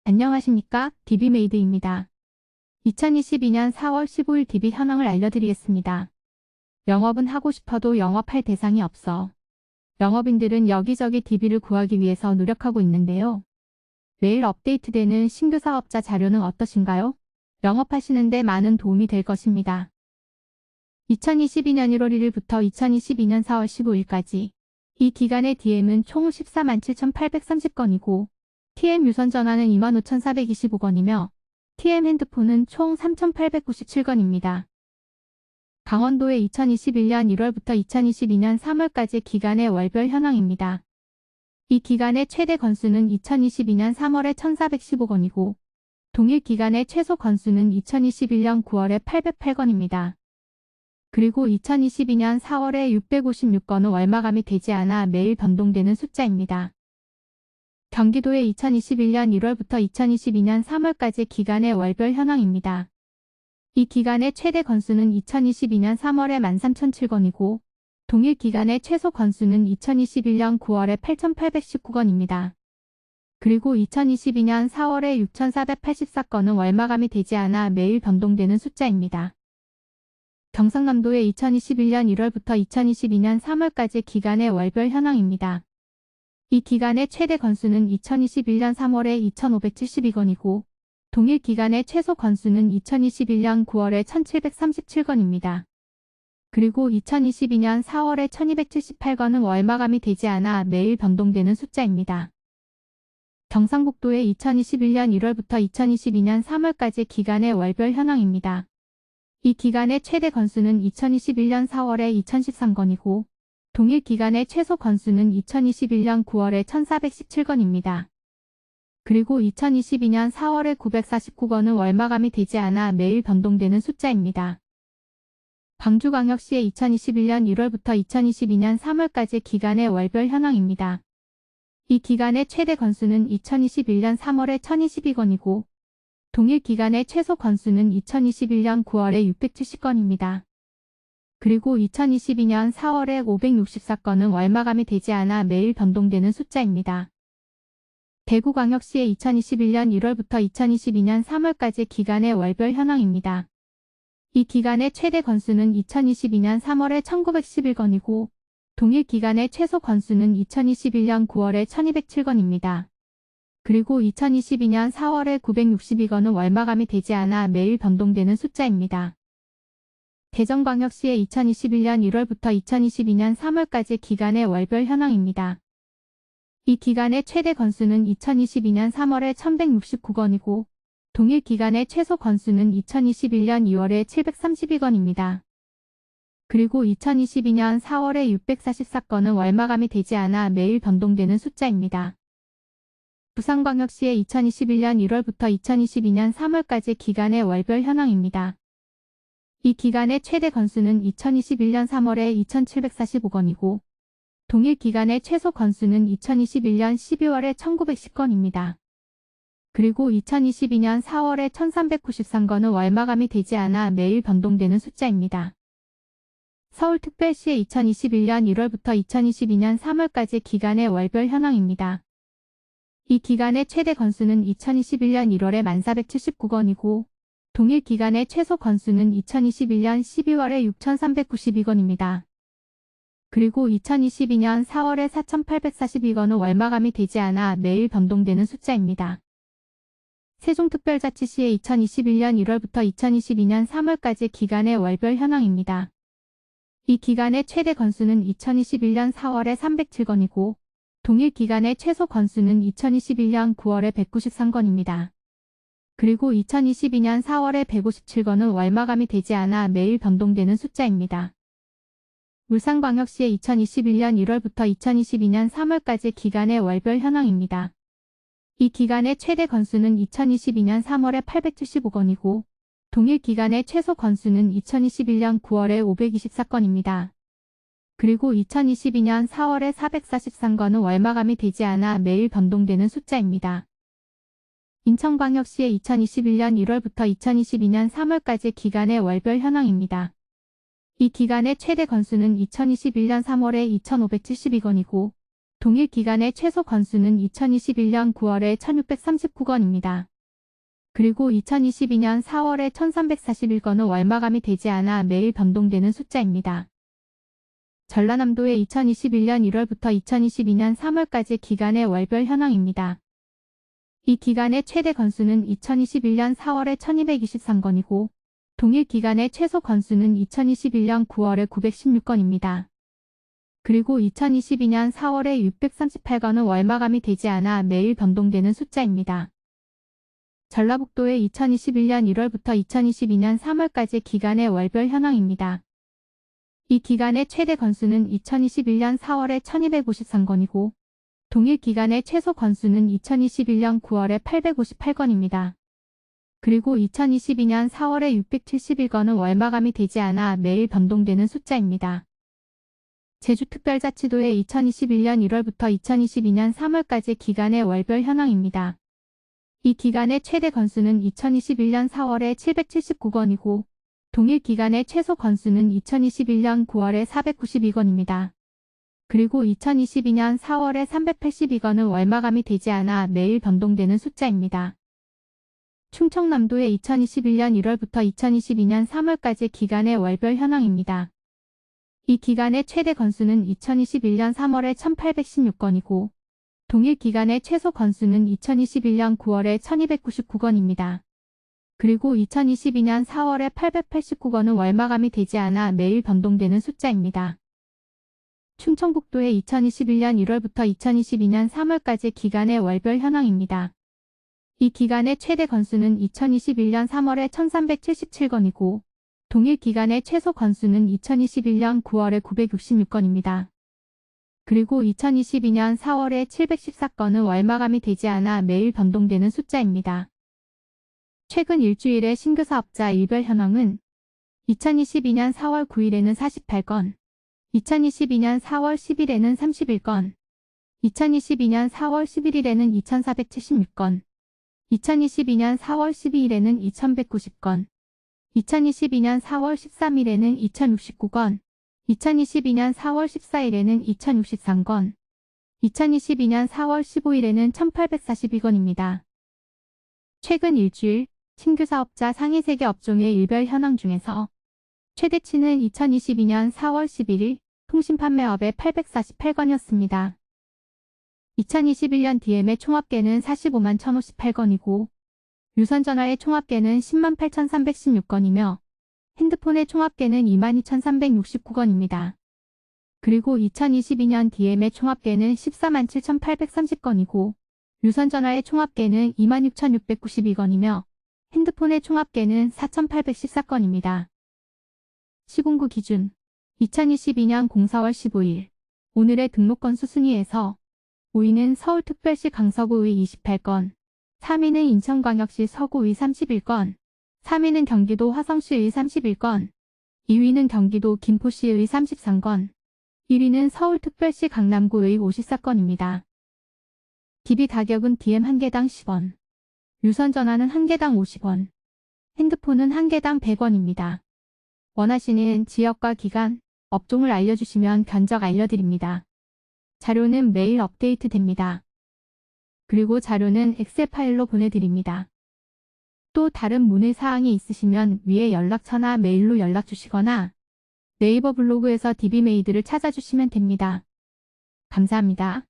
안녕하십니까? DB메이드입니다. 2022년 4월 15일 DB 현황을 알려드리겠습니다. 영업은 하고 싶어도 영업할 대상이 없어. 영업인들은 여기저기 DB를 구하기 위해서 노력하고 있는데요. 매일 업데이트되는 신규 사업자 자료는 어떠신가요? 영업하시는데 많은 도움이 될 것입니다. 2022년 1월 1일부터 2022년 4월 15일까지 이 기간의 DM은 총 147,830건이고 TM 유선 전화는 25,425건이며 TM 핸드폰은 총 3,897건입니다. 강원도의 2021년 1월부터 2022년 3월까지 기간의 월별 현황입니다. 이 기간의 최대 건수는 2022년 3월에 1,415건이고 동일 기간의 최소 건수는 2021년 9월에 808건입니다. 그리고 2022년 4월에 656건은 월마감이 되지 않아 매일 변동되는 숫자입니다. 경기도의 2021년 1월부터 2022년 3월까지 기간의 월별 현황입니다. 이 기간의 최대 건수는 2022년 3월에 13,007건이고 동일 기간의 최소 건수는 2021년 9월에 8,819건입니다. 그리고 2022년 4월에 6,484건은 월마감이 되지 않아 매일 변동되는 숫자입니다. 경상남도의 2021년 1월부터 2022년 3월까지 기간의 월별 현황입니다. 이 기간의 최대 건수는 2021년 3월에 2,572건이고 동일 기간의 최소 건수는 2021년 9월에 1,737건입니다. 그리고 2022년 4월에 1,278건은 월마감이 되지 않아 매일 변동되는 숫자입니다. 경상북도의 2021년 1월부터 2022년 3월까지 기간의 월별 현황입니다. 이 기간의 최대 건수는 2021년 4월에 2,013건이고 동일 기간의 최소 건수는 2021년 9월에 1,417건입니다. 그리고 2022년 4월에 949건은 월마감이 되지 않아 매일 변동되는 숫자입니다. 광주광역시의 2021년 1월부터 2022년 3월까지 기간의 월별 현황입니다. 이 기간의 최대 건수는 2021년 3월에 1,022건이고 동일 기간의 최소 건수는 2021년 9월에 670건입니다. 그리고 2022년 4월에 564건은 월마감이 되지 않아 매일 변동되는 숫자입니다. 대구광역시의 2021년 1월부터 2022년 3월까지 기간의 월별 현황입니다. 이 기간의 최대 건수는 2022년 3월에 1911건이고 동일 기간의 최소 건수는 2021년 9월에 1207건입니다. 그리고 2022년 4월에 962건은 월마감이 되지 않아 매일 변동되는 숫자입니다. 대전광역시의 2021년 1월부터 2022년 3월까지 기간의 월별 현황입니다. 이 기간의 최대 건수는 2022년 3월에 1,169건이고 동일 기간의 최소 건수는 2021년 2월에 732건입니다. 그리고 2022년 4월에 644건은 월마감이 되지 않아 매일 변동되는 숫자입니다. 부산광역시의 2021년 1월부터 2022년 3월까지 기간의 월별 현황입니다. 이 기간의 최대 건수는 2021년 3월에 2,745건이고 동일 기간의 최소 건수는 2021년 12월에 1,910건입니다. 그리고 2022년 4월에 1,393건은 월마감이 되지 않아 매일 변동되는 숫자입니다. 서울특별시의 2021년 1월부터 2022년 3월까지 기간의 월별 현황입니다. 이 기간의 최대 건수는 2021년 1월에 1,479건이고 동일 기간의 최소 건수는 2021년 12월에 6,392건입니다. 그리고 2022년 4월에 4,842건은 월마감이 되지 않아 매일 변동되는 숫자입니다. 세종특별자치시의 2021년 1월부터 2022년 3월까지 기간의 월별 현황입니다. 이 기간의 최대 건수는 2021년 4월에 307건이고 동일 기간의 최소 건수는 2021년 9월에 193건입니다. 그리고 2022년 4월에 157건은 월마감이 되지 않아 매일 변동되는 숫자입니다. 울산광역시의 2021년 1월부터 2022년 3월까지 기간의 월별 현황입니다. 이 기간의 최대 건수는 2022년 3월에 875건이고 동일 기간의 최소 건수는 2021년 9월에 524건입니다. 그리고 2022년 4월에 443건은 월마감이 되지 않아 매일 변동되는 숫자입니다. 인천광역시의 2021년 1월부터 2022년 3월까지 기간의 월별 현황입니다. 이 기간의 최대 건수는 2021년 3월에 2,572건이고 동일 기간의 최소 건수는 2021년 9월에 1639건입니다. 그리고 2022년 4월에 1341건은 월마감이 되지 않아 매일 변동되는 숫자입니다. 전라남도의 2021년 1월부터 2022년 3월까지 기간의 월별 현황입니다. 이 기간의 최대 건수는 2021년 4월에 1223건이고 동일 기간의 최소 건수는 2021년 9월에 916건입니다. 그리고 2022년 4월에 638건은 월마감이 되지 않아 매일 변동되는 숫자입니다. 전라북도의 2021년 1월부터 2022년 3월까지 기간의 월별 현황입니다. 이 기간의 최대 건수는 2021년 4월에 1253건이고 동일 기간의 최소 건수는 2021년 9월에 858건입니다. 그리고 2022년 4월에 671건은 월마감이 되지 않아 매일 변동되는 숫자입니다. 제주특별자치도의 2021년 1월부터 2022년 3월까지 기간의 월별 현황입니다. 이 기간의 최대 건수는 2021년 4월에 779건이고 동일 기간의 최소 건수는 2021년 9월에 492건입니다. 그리고 2022년 4월에 382건은 월마감이 되지 않아 매일 변동되는 숫자입니다. 충청남도의 2021년 1월부터 2022년 3월까지 기간의 월별 현황입니다. 이 기간의 최대 건수는 2021년 3월에 1816건이고 동일 기간의 최소 건수는 2021년 9월에 1299건입니다. 그리고 2022년 4월에 889건은 월마감이 되지 않아 매일 변동되는 숫자입니다. 충청북도의 2021년 1월부터 2022년 3월까지 기간의 월별 현황입니다. 이 기간의 최대 건수는 2021년 3월에 1377건이고 동일 기간의 최소 건수는 2021년 9월에 966건입니다. 그리고 2022년 4월에 714건은 월마감이 되지 않아 매일 변동되는 숫자입니다. 최근 일주일의 신규 사업자 일별 현황은 2022년 4월 9일에는 48건, 2022년 4월 10일에는 31건, 2022년 4월 11일에는 2476건, 2022년 4월 12일에는 2190건, 2022년 4월 13일에는 2069건, 2022년 4월 14일에는 2063건, 2022년 4월 15일에는 1842건입니다. 최근 일주일 신규 사업자 상위 3개 업종의 일별 현황 중에서 최대치는 2022년 4월 11일 통신판매업의 848건이었습니다. 2021년 DM의 총합계는 45만 1058건이고 유선전화의 총합계는 10만 8316건이며 핸드폰의 총합계는 22,369건입니다. 그리고 2022년 DM의 총합계는 14만 7,830건이고 유선전화의 총합계는 26,692건이며 핸드폰의 총합계는 4,814건입니다. 시군구 기준 2022년 04월 15일 오늘의 등록 건수 순위에서 5위는 서울특별시 강서구의 28건, 3위는 인천광역시 서구의 31건, 3위는 경기도 화성시의 31건, 2위는 경기도 김포시의 33건, 1위는 서울특별시 강남구의 54건입니다. DB 가격은 DM 1개당 10원, 유선전화는 1개당 50원, 핸드폰은 1개당 100원입니다. 원하시는 지역과 기간, 업종을 알려주시면 견적 알려드립니다. 자료는 매일 업데이트 됩니다. 그리고 자료는 엑셀 파일로 보내드립니다. 또 다른 문의 사항이 있으시면 위에 연락처나 메일로 연락 주시거나 네이버 블로그에서 DB메이드를 찾아주시면 됩니다. 감사합니다.